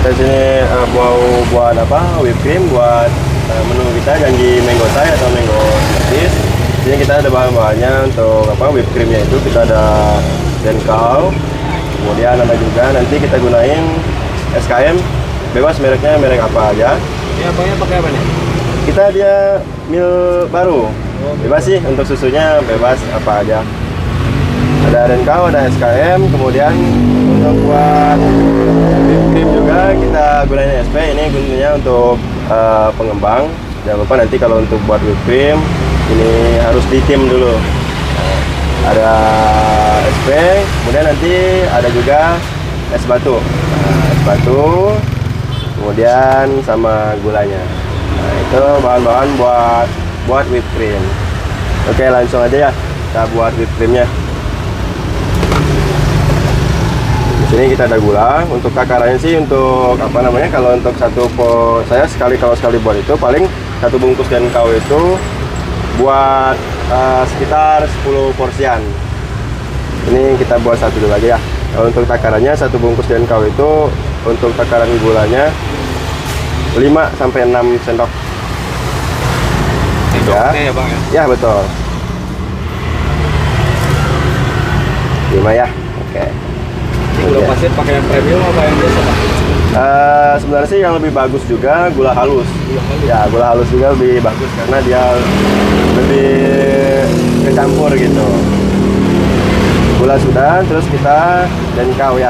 Kita sini mau buat apa? Whipped cream buat menu kita, janji mango thai atau mango smoothies. Sini kita ada bahan-bahannya untuk apa? Whipped creamnya itu kita ada Denkau, kemudian ada juga nanti kita gunain SKM, bebas mereknya merek apa aja. Ini abangnya pakai apa nih? Kita dia milk baru, bebas sih untuk susunya bebas apa aja. Ada Denkau, ada SKM, kemudian untuk buat whipped cream juga kita gunain SP. Ini gunanya untuk pengembang. Jangan lupa nanti kalau untuk buat whipped cream ini harus ditim dulu. Ada SP, kemudian nanti ada juga es batu. Es batu, kemudian sama gulanya. Nah, itu bahan-bahan buat whipped cream. Oke, langsung aja ya kita buat whipped creamnya. Di sini kita ada gula. Untuk takarannya sih untuk apa namanya? Kalau untuk saya kalau sekali buat itu paling satu bungkus Denkau itu buat sekitar 10 porsian. Ini kita buat satu dulu aja ya. Kalau untuk takarannya satu bungkus Denkau itu untuk takaran gulanya 5 sampai 6 sendok. Sendoknya ya bang ya? Ya betul. 5 ya. Oke. Gula pasir pakai yang premium apa yang biasa bang? Sebenarnya sih yang lebih bagus juga gula halus. Ya, gula halus juga lebih bagus karena dia lebih kecampur gitu. Gula sudah, terus kita Denkau ya.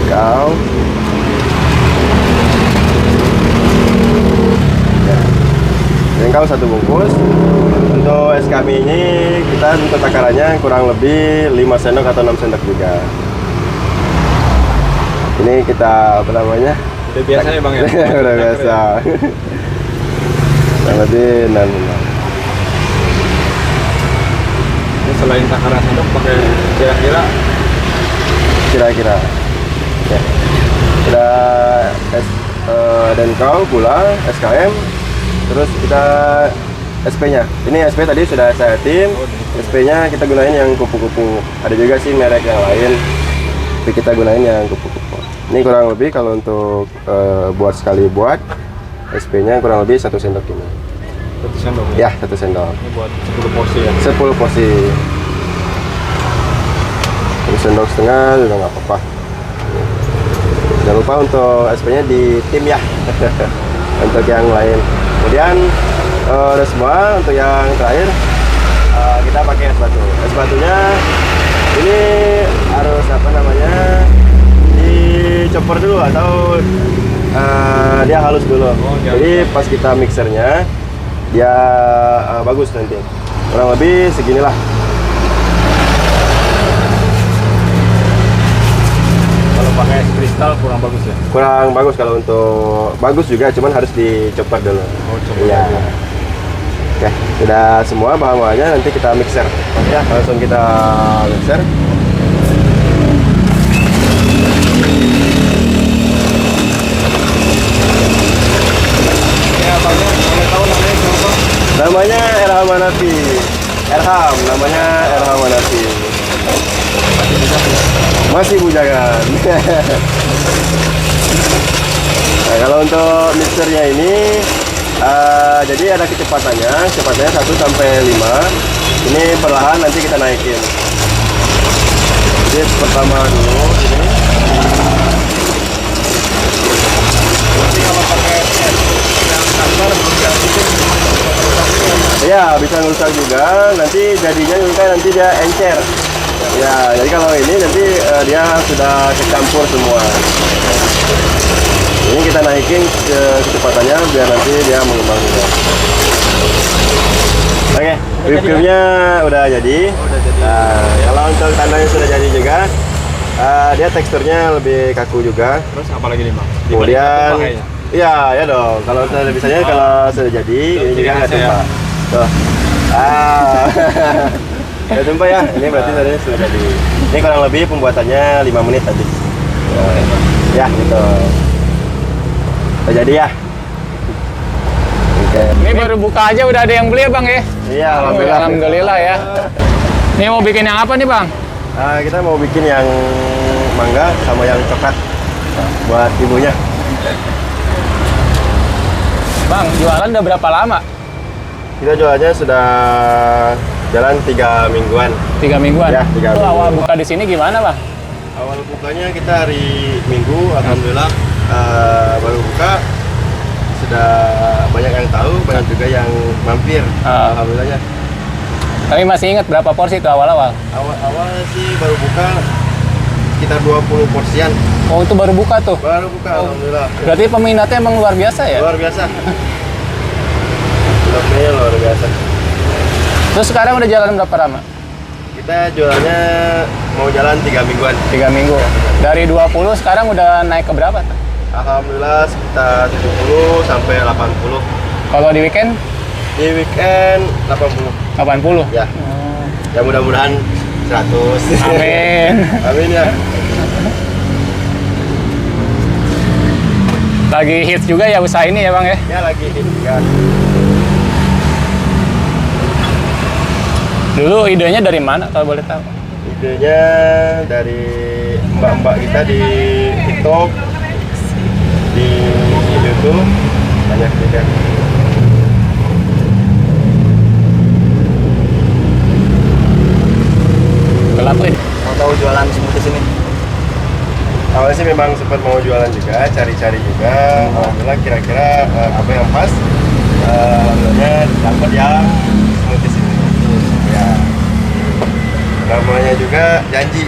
Denkau. Denkau satu bungkus. Untuk es kami ini kita untuk takarannya kurang lebih 5 sendok atau 6 sendok juga. Ini kita apa namanya? Udah biasa ya bang ya? Udah biasa. Kurang lebih 6. Ini selain takaran sendok pakai Kira-kira. Ya. Sudah es Denkau, gula, SKM, terus kita SP-nya. Ini SP tadi sudah saya tim. SP-nya kita gunain yang kupu-kupu. Ada juga sih merek yang lain, tapi kita gunain yang kupu-kupu. Ini kurang lebih kalau untuk buat sekali buat SP-nya kurang lebih 1 sendok ini. 1 sendok? Ya, 1 sendok. Ini buat 10 porsi ya? 10 porsi. 1 sendok setengah juga nggak apa-apa. Jangan lupa untuk SP-nya di tim ya. Untuk yang lain. Kemudian udah semua. Untuk yang terakhir kita pakai es batu. Es batunya ini harus apa namanya, dicopor dulu atau dia halus dulu. Jadi pas kita mixernya dia bagus nanti. Kurang lebih seginilah. Kalau pakai es kristal kurang bagus ya? Kurang bagus kalau untuk bagus juga, cuman harus dicopor dulu. Oh, coba. Iya. Oke, sudah semua bahan-bahannya, nanti kita mixer. Ya, langsung kita mixer. Ya abangnya boleh tahu namanya siapa? Namanya Erham Hanafi. Namanya Erham Hanafi. Masih bujangan. Nah, kalau untuk mixernya ini jadi ada kecepatannya 1 sampai 5. Ini perlahan nanti kita naikin. Jadi pertama dulu ini. Jadi kalau pakai es yang standar bisa bikin Ya, bisa ngerusak juga. Nanti jadinya nanti dia encer. Ya, jadi kalau ini nanti dia sudah kecampur semua. Ini kita naikin kecepatannya biar nanti dia mengembang juga. Oke, whipped creamnya udah jadi. Nah, kalau untuk tandanya sudah jadi juga, dia teksturnya lebih kaku juga. terus apa lagi nih bang? Kemudian, iya ya dong. Kalau sudah bisanya kalau sudah jadi, ini juga nggak tumpah. Tuh. Nggak tumpah ya. Ini berarti tadi sudah jadi. Ini kurang lebih pembuatannya 5 menit tadi. Ya, gitu. Udah jadi ya. Oke. Ini baru buka aja udah ada yang beli ya bang ya? Iya, alhamdulillah. Alhamdulillah ya. Ini mau bikin yang apa nih bang? Kita mau bikin yang mangga sama yang coklat buat ibunya. Bang, jualan udah berapa lama? Kita jualnya sudah jalan 3 mingguan. 3 mingguan? Ya, 3 Tuh, minggu. awal buka di sini gimana, Bang? Awal bukanya kita hari Minggu, alhamdulillah baru buka. Sudah banyak yang tahu, banyak juga yang mampir. Alhamdulillahnya. Tapi masih ingat berapa porsi itu awal-awal? Awal-awal sih baru buka sekitar 20 porsian. Oh, itu baru buka tuh? Baru buka, alhamdulillah. Berarti peminatnya emang luar biasa ya? Luar biasa. Filmnya luar biasa. Terus sekarang udah jalan berapa lama? Kita jualnya mau jalan 3 mingguan. 3 minggu. Dari 20 sekarang udah naik ke berapa? Alhamdulillah sekitar 70 sampai 80. Kalau di weekend? Di weekend 80. 80? Ya. Ya mudah-mudahan 100. Amin. Amin ya. Lagi hits juga ya usaha ini ya Bang ya? Ya lagi hit juga. Dulu idenya dari mana kalau boleh tahu? Idenya dari mbak-mbak kita di TikTok, di YouTube, banyak juga. Gelap ini. Mau tahu jualan smoothies ini? Awalnya sih memang sempat mau jualan juga, cari-cari juga. Alhamdulillah kira-kira apa yang pas. Alhamdulillah dapat yang smoothies ini. Ya. Namanya juga janji.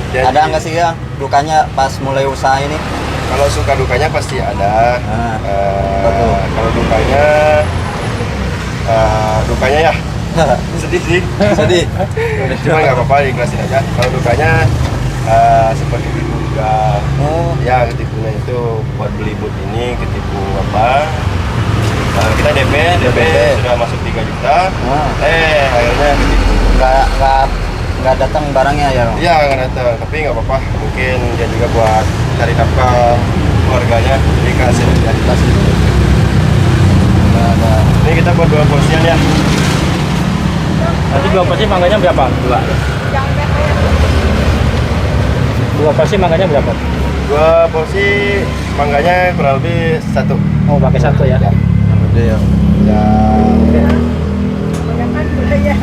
Janji. Ada nggak sih ya dukanya pas mulai usaha ini? Kalau suka dukanya pasti ada. Betul. Kalau dukanya ya sedih sih. Sedih. Cuma nggak apa-apa, ikhlasin aja. Kalau dukanya seperti ketipu juga. Oh. Ya ketipunya itu buat beli boot ini ketipu apa? Kita DP sudah masuk 3 juta. Akhirnya ketipu. Nggak datang barangnya ya? Bang? Iya nggak datang, tapi nggak apa-apa. Mungkin dia juga buat cari nafkah keluarganya, jadi kasih aja. Ini kita buat 2 porsian ya. Nanti 2 porsi mangganya berapa? 2 porsi mangganya berapa? 2 porsi mangganya kurang lebih 1. Oh, pakai 1 ya? Udah ya. Ya. Kebanyakan budaya.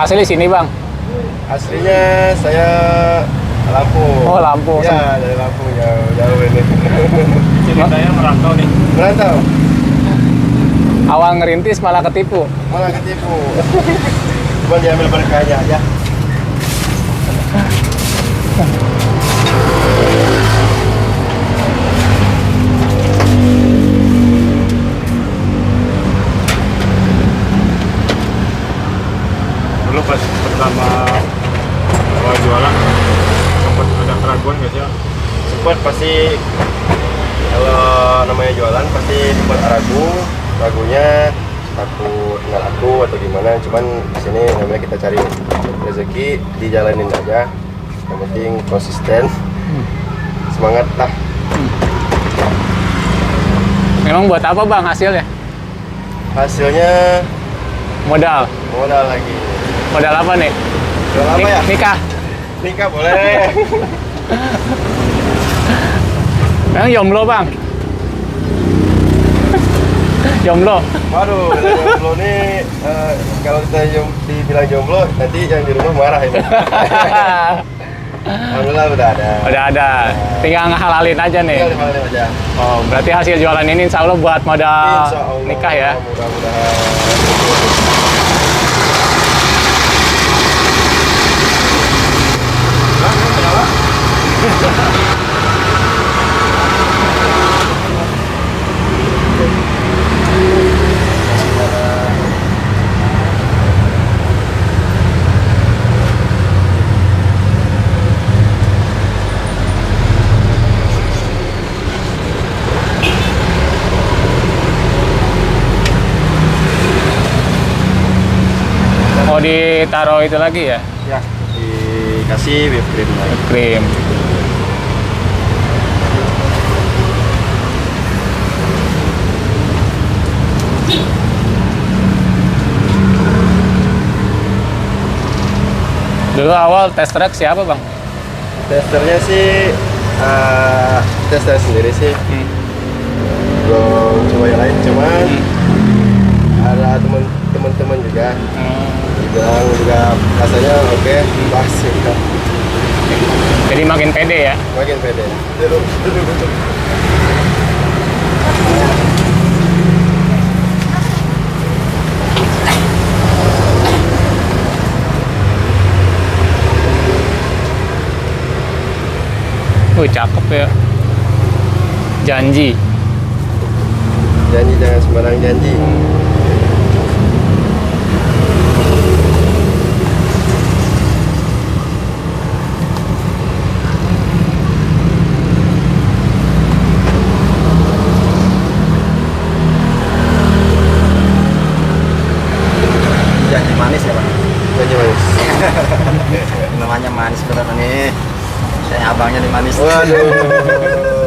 Hasil di sini Bang? Aslinya saya Lampung. Oh, Lampung. Ya, dari Lampung jauh ini. Ceritanya merantau nih. Merantau, Awal ngerintis malah ketipu. malah ketipu. Cuma diambil berkahnya aja. Dulu pas pertama awal jualan sempat ada keraguan nggak sih? Sempat pasti kalau namanya jualan pasti sempat ragunya takut nggak laku atau gimana. Cuman di sini namanya kita cari rezeki, dijalanin aja. Yang penting konsisten, semangat lah. Memang buat apa Bang hasilnya? Hasilnya Modal. modal lagi. Modal apa nih? Jual apa ya? Nikah. Nikah boleh. Memang jomblo Bang? Jomblo? Waduh, jomblo nih kalau kita dibilang jomblo nanti yang di rumah marah ini. Alhamdulillah udah ada. Udah ada. Tinggal ngehalalin aja nih. Tinggal dimainin aja. Oh, berarti hasil jualan ini insya Allah buat modal Insya Allah, nikah ya? Mudah-mudahan. Mau ditaruh itu lagi ya? Ya, dikasih whipped cream lagi. Krim. Dulu awal test track siapa bang? Testernya sih tester sendiri sih. Belum coba yang lain, cuman ada teman-teman juga bilang juga rasanya oke, pas juga. Jadi makin pede ya? Makin pede. Duduk. Cakep ya. Janji. Janji jangan sembarang janji. Janji manis ya bang. Janji manis. Namanya manis bener nih. Saya abangnya nih manis. Waduh.